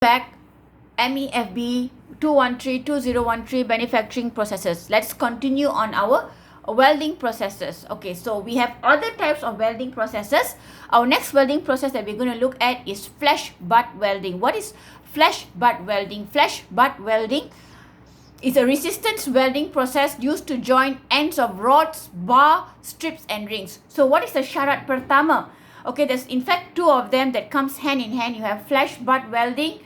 Back MEFB 2013 manufacturing processes. Let's continue on our welding processes. Okay, so we have other types of welding processes. Our next welding process that we're going to look at is flash butt welding. What is flash butt welding? Flash butt welding is a resistance welding process used to join ends of rods, bar, strips and rings. So what is the syarat pertama? Okay, there's in fact two of them that comes hand in hand. You have flash butt welding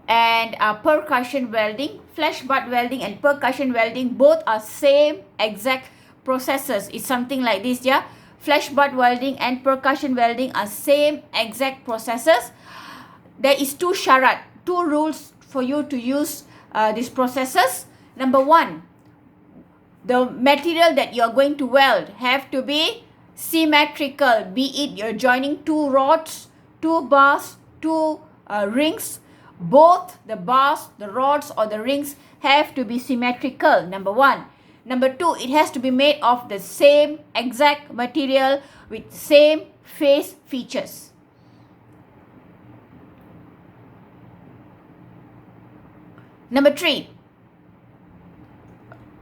and percussion welding. Flash butt welding and percussion welding both are same exact processes. It's something like this, yeah. Flash butt welding and percussion welding are same exact processes. There is two syarat, two rules for you to use these processes. Number one, the material that you are going to weld have to be symmetrical, be it you're joining two rods, two bars, two rings. Both the bars, the rods or the rings have to be symmetrical, number one. Number two, it has to be made of the same exact material with same face features. Number three,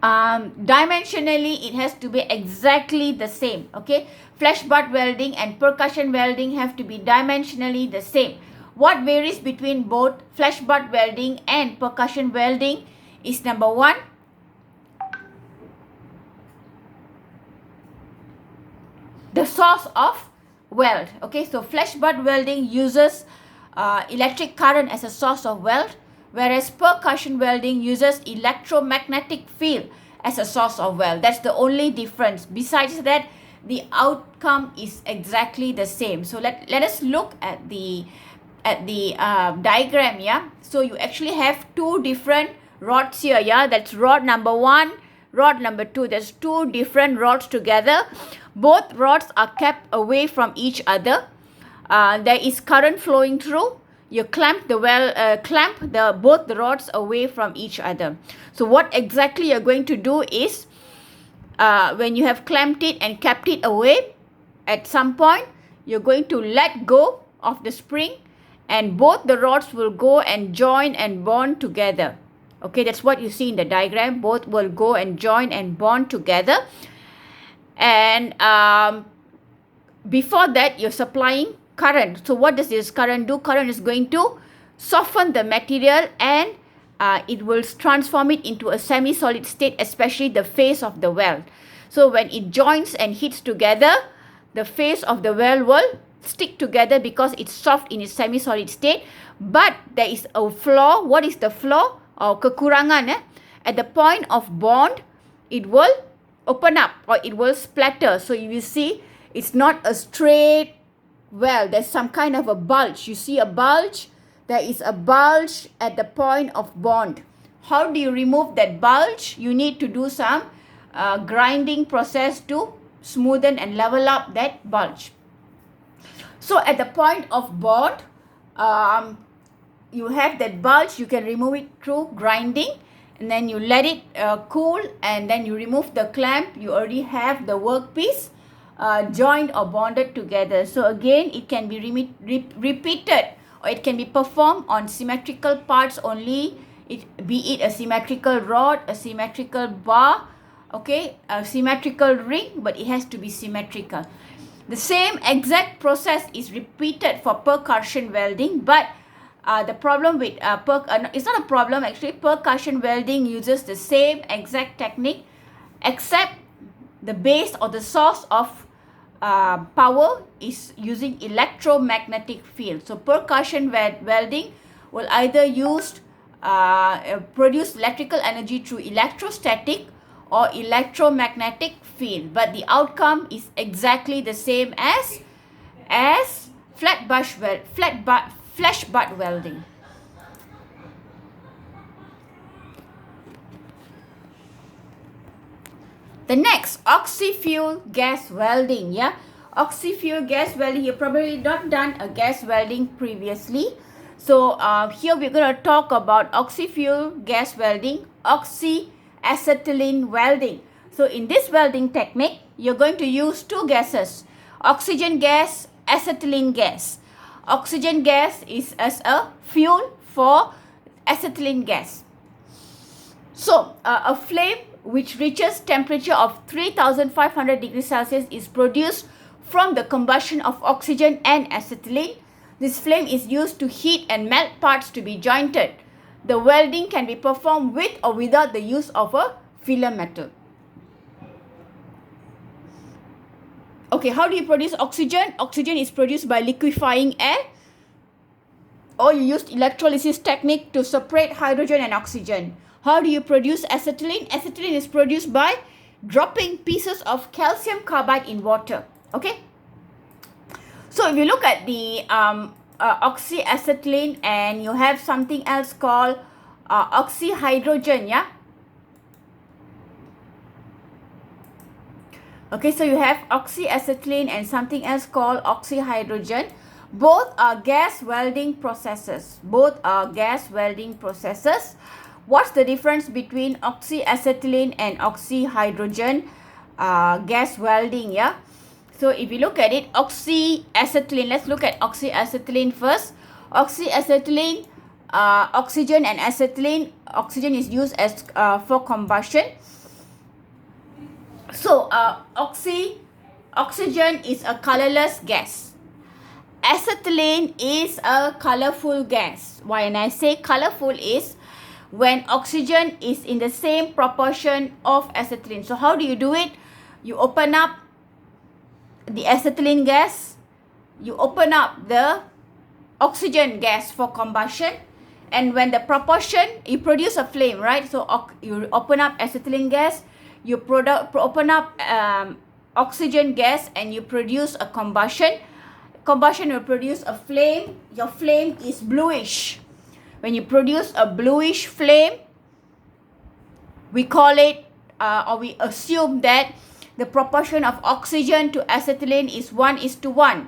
dimensionally it has to be exactly the same. Okay, flash butt welding and percussion welding have to be dimensionally the same. What varies between both flash butt welding and percussion welding is number one, the source of weld. Okay, so flash butt welding uses electric current as a source of weld, whereas percussion welding uses electromagnetic field as a source of weld. That's the only difference. Besides that, the outcome is exactly the same. So let us look at the diagram, yeah. So you actually have two different rods here, yeah. That's rod number one, rod number two. There's two different rods together. Both rods are kept away from each other. There is current flowing through. You clamp both the rods away from each other. So what exactly you're going to do is, when you have clamped it and kept it away, at some point you're going to let go of the spring, and both the rods will go and join and bond together. Okay, that's what you see in the diagram. Both will go and join and bond together. And before that, you're supplying current. So what does this current do? Current is going to soften the material and it will transform it into a semi-solid state, especially the face of the weld. So when it joins and hits together, the face of the weld will stick together because it's soft in its semi-solid state. But there is a flaw. What is the flaw or kekurangan? At the point of bond, it will open up or it will splatter. So you will see it's not a straight weld. There's some kind of a bulge. You see a bulge? There is a bulge at the point of bond. How do you remove that bulge? You need to do some grinding process to smoothen and level up that bulge. So at the point of bond, you have that bulge. You can remove it through grinding, and then you let it cool, and then you remove the clamp. You already have the workpiece joined or bonded together. So again, it can be repeated, or it can be performed on symmetrical parts only. Be it a symmetrical rod, a symmetrical bar, okay, a symmetrical ring, but it has to be symmetrical. The same exact process is repeated for percussion welding, but the problem with it's not a problem actually. Percussion welding uses the same exact technique, except the base or the source of power is using electromagnetic field. So percussion welding will either produce electrical energy through electrostatic or electromagnetic field, but the outcome is exactly the same as flash butt welding. The next, oxy-fuel gas welding. Yeah, oxy-fuel gas welding. You've probably not done a gas welding previously. So here we're going to talk about oxy-fuel gas welding, oxy-acetylene welding. So in this welding technique, you're going to use two gases, oxygen gas, acetylene gas. oxygen gas is as a fuel for acetylene gas. So, a flame which reaches temperature of 3500 degrees Celsius is produced from the combustion of oxygen and acetylene. This flame is used to heat and melt parts to be jointed. The welding can be performed with or without the use of a filler metal. Okay, how do you produce oxygen? Oxygen is produced by liquefying air, or you use electrolysis technique to separate hydrogen and oxygen. How do you produce acetylene? Acetylene is produced by dropping pieces of calcium carbide in water. Okay. So if you look at the oxyacetylene, and you have something else called oxyhydrogen, yeah. Okay, so you have oxyacetylene and something else called oxyhydrogen. Both are gas welding processes. Both are gas welding processes. What's the difference between oxyacetylene and oxyhydrogen gas welding, yeah? So if you look at it, oxyacetylene, let's look at oxyacetylene first. Oxyacetylene, oxygen and acetylene. Oxygen is used as for combustion. So oxygen is a colorless gas. Acetylene is a colorful gas. When I say colorful is when oxygen is in the same proportion of acetylene. So how do you do it? You open up the acetylene gas, you open up the oxygen gas for combustion, and when the proportion, you produce a flame, right? So you open up acetylene gas, you open up oxygen gas, and you produce a combustion. Combustion will produce a flame. Your flame is bluish. When you produce a bluish flame, we call it or we assume that the proportion of oxygen to acetylene is 1:1.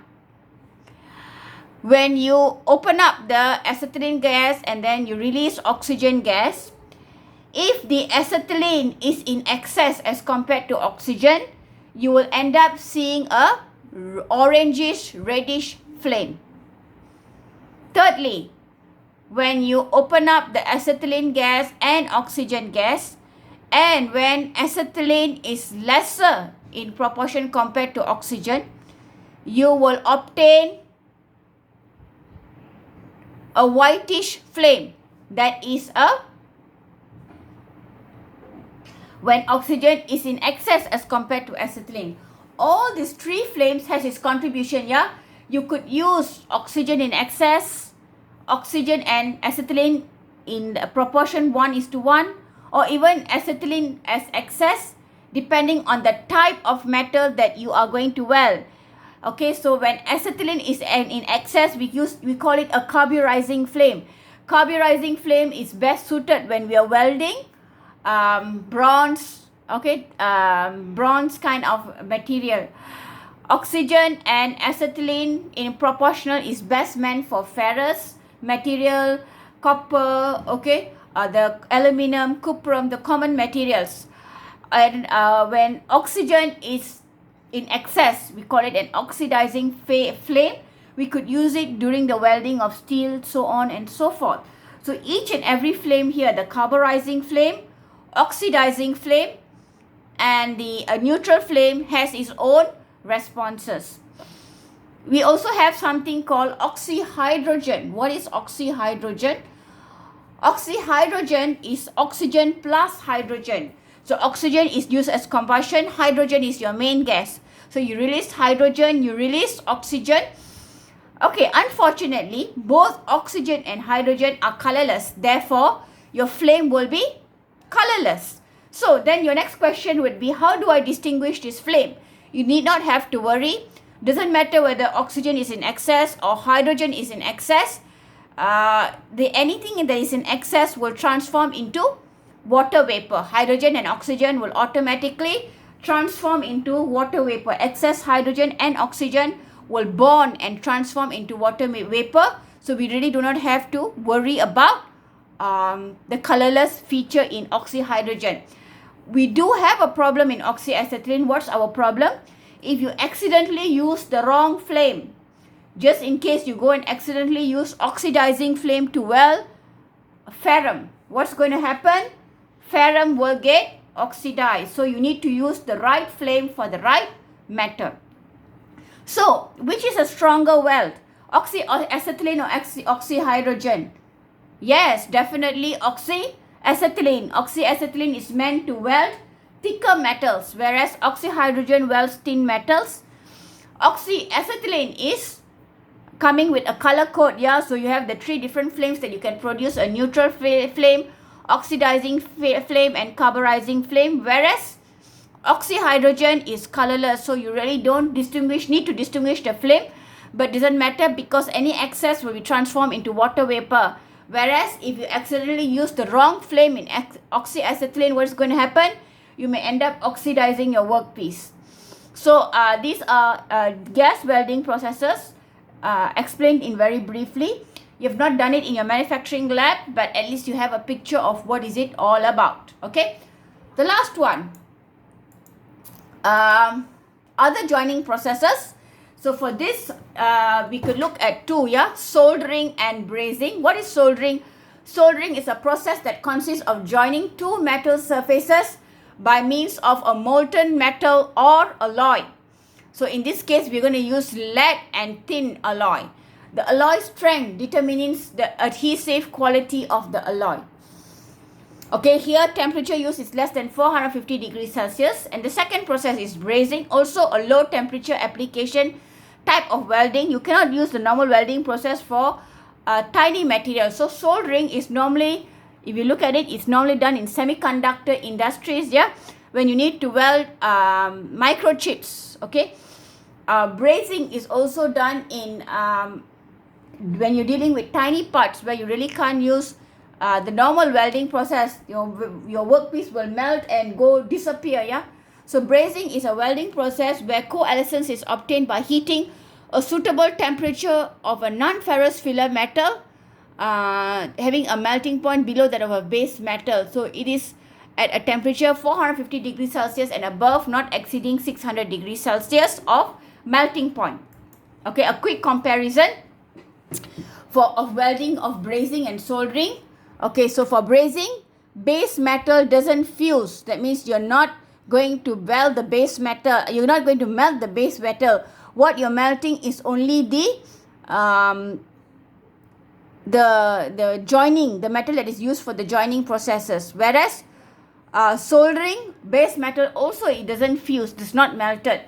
When you open up the acetylene gas and then you release oxygen gas, if the acetylene is in excess as compared to oxygen, you will end up seeing a orangish reddish flame. Thirdly, when you open up the acetylene gas and oxygen gas, and when acetylene is lesser in proportion compared to oxygen, you will obtain a whitish flame. That is when oxygen is in excess as compared to acetylene. All these three flames has its contribution, yeah. You could use oxygen in excess, oxygen and acetylene in the proportion 1:1, or even acetylene as excess, depending on the type of metal that you are going to weld. Okay, so when acetylene is in excess, we call it a carburizing flame. Carburizing flame is best suited when we are welding bronze, okay, bronze kind of material. Oxygen and acetylene in proportional is best meant for ferrous material, copper, okay, the aluminum, cuprum, the common materials. And when oxygen is in excess, we call it an oxidizing flame. We could use it during the welding of steel, so on and so forth. So each and every flame here, the carburizing flame, oxidizing flame, and the neutral flame has its own responses. We also have something called oxyhydrogen. What is oxyhydrogen? Oxyhydrogen is oxygen plus hydrogen. So oxygen is used as combustion, hydrogen is your main gas. So you release hydrogen, you release oxygen. Okay, unfortunately, both oxygen and hydrogen are colorless. Therefore, your flame will be colorless. So then your next question would be, how do I distinguish this flame? You need not have to worry. Doesn't matter whether oxygen is in excess or hydrogen is in excess. Anything that is in excess will transform into water vapor. Hydrogen and oxygen will automatically transform into water vapor. Excess hydrogen and oxygen will bond and transform into water vapor. So we really do not have to worry about the colorless feature in oxyhydrogen. We do have a problem in oxyacetylene. What's our problem? If you accidentally use the wrong flame Just in case you go and accidentally use oxidizing flame to weld ferrum, what's going to happen? Ferrum will get oxidized. So you need to use the right flame for the right metal. So which is a stronger weld? Oxyacetylene or oxyhydrogen? Yes, definitely oxyacetylene. Oxyacetylene is meant to weld thicker metals, whereas oxyhydrogen welds thin metals. Oxyacetylene is coming with a color code, yeah, so you have the 3 different flames that you can produce: a neutral flame, oxidizing flame, and carburizing flame, whereas oxyhydrogen is colorless, so you really don't need to distinguish the flame, but doesn't matter because any excess will be transformed into water vapor. Whereas if you accidentally use the wrong flame in oxyacetylene, what is going to happen? You may end up oxidizing your workpiece. So these are gas welding processes explained in very briefly. You have not done it in your manufacturing lab, but at least you have a picture of what is it all about. Okay, the last one, other joining processes. So for this, we could look at 2, yeah, soldering and brazing. What is soldering? Soldering is a process that consists of joining 2 metal surfaces by means of a molten metal or alloy. So in this case, we're going to use lead and tin alloy. The alloy strength determines the adhesive quality of the alloy. Okay, here temperature used is less than 450 degrees Celsius. And the second process is brazing, also a low temperature application type of welding. You cannot use the normal welding process for tiny material. So soldering is normally, if you look at it, it's normally done in semiconductor industries, yeah, when you need to weld microchips. Okay, brazing is also done in when you're dealing with tiny parts where you really can't use the normal welding process. Your workpiece will melt and disappear, yeah. So brazing is a welding process where coalescence is obtained by heating a suitable temperature of a non-ferrous filler metal having a melting point below that of a base metal. So it is at a temperature 450 degrees Celsius and above, not exceeding 600 degrees Celsius of melting point. Okay, a quick comparison of welding of brazing and soldering. Okay, so for brazing, base metal doesn't fuse. That means you're not going to weld the base metal. You're not going to melt the base metal. What you're melting is only the joining, the metal that is used for the joining processes. Whereas soldering, base metal also, it doesn't fuse, it's not melted.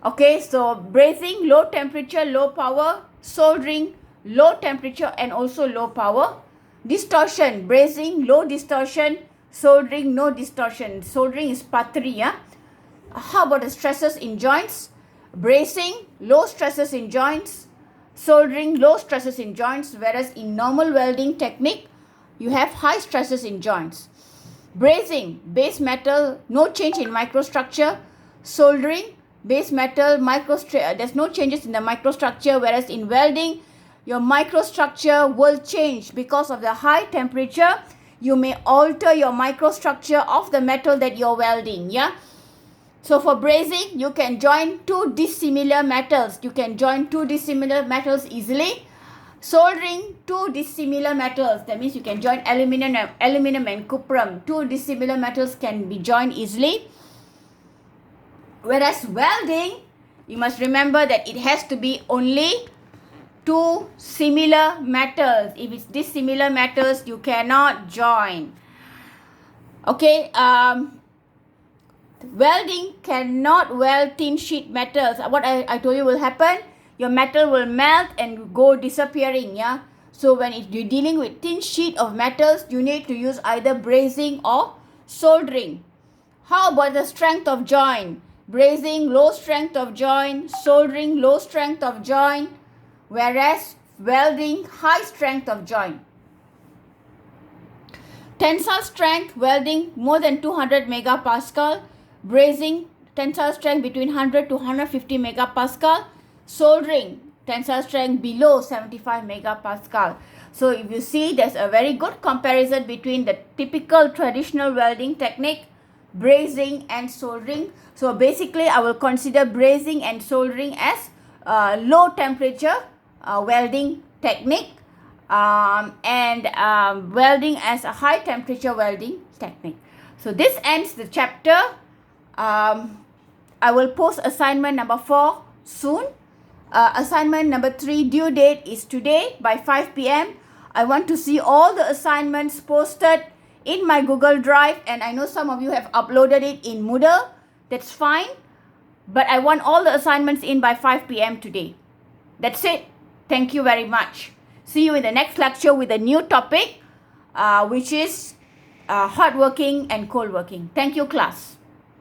Okay, so brazing, low temperature, low power. Soldering, low temperature and also low power. Distortion, brazing, low distortion. Soldering, no distortion. Soldering is patri, yeah. How about the stresses in joints? Brazing, low stresses in joints. Soldering, low stresses in joints. Whereas in normal welding technique, you have high stresses in joints. Brazing, base metal, no change in microstructure. Soldering, base metal, there's no changes in the microstructure. Whereas in welding, your microstructure will change because of the high temperature. You may alter your microstructure of the metal that you're welding, yeah. So for brazing, you can join 2 dissimilar metals. You can join 2 dissimilar metals easily. Soldering, 2 dissimilar metals. That means you can join aluminum and cuprum. 2 dissimilar metals can be joined easily. Whereas welding, you must remember that it has to be only 2 similar metals. If it's dissimilar metals, you cannot join. Okay, welding cannot weld thin sheet metals. What I told you will happen, your metal will melt and go disappearing, yeah. So when you're dealing with thin sheet of metals, you need to use either brazing or soldering. How about the strength of joint? Brazing, low strength of joint. Soldering, low strength of joint. Whereas welding, high strength of joint. Tensile strength, welding more than 200 megapascal. Brazing, tensile strength between 100 to 150 megapascal. Soldering, tensile strength below 75 megapascal. So if you see, there's a very good comparison between the typical traditional welding technique, brazing and soldering. So basically, I will consider brazing and soldering as low temperature welding technique and welding as a high temperature welding technique. So this ends the chapter. I will post assignment number 4 soon. Assignment number 3 due date is today by 5 p.m. I want to see all the assignments posted in my Google Drive, and I know some of you have uploaded it in Moodle. That's fine, but I want all the assignments in by 5 p.m. today. That's it. Thank you very much. See you in the next lecture with a new topic, which is hot working and cold working. Thank you, class.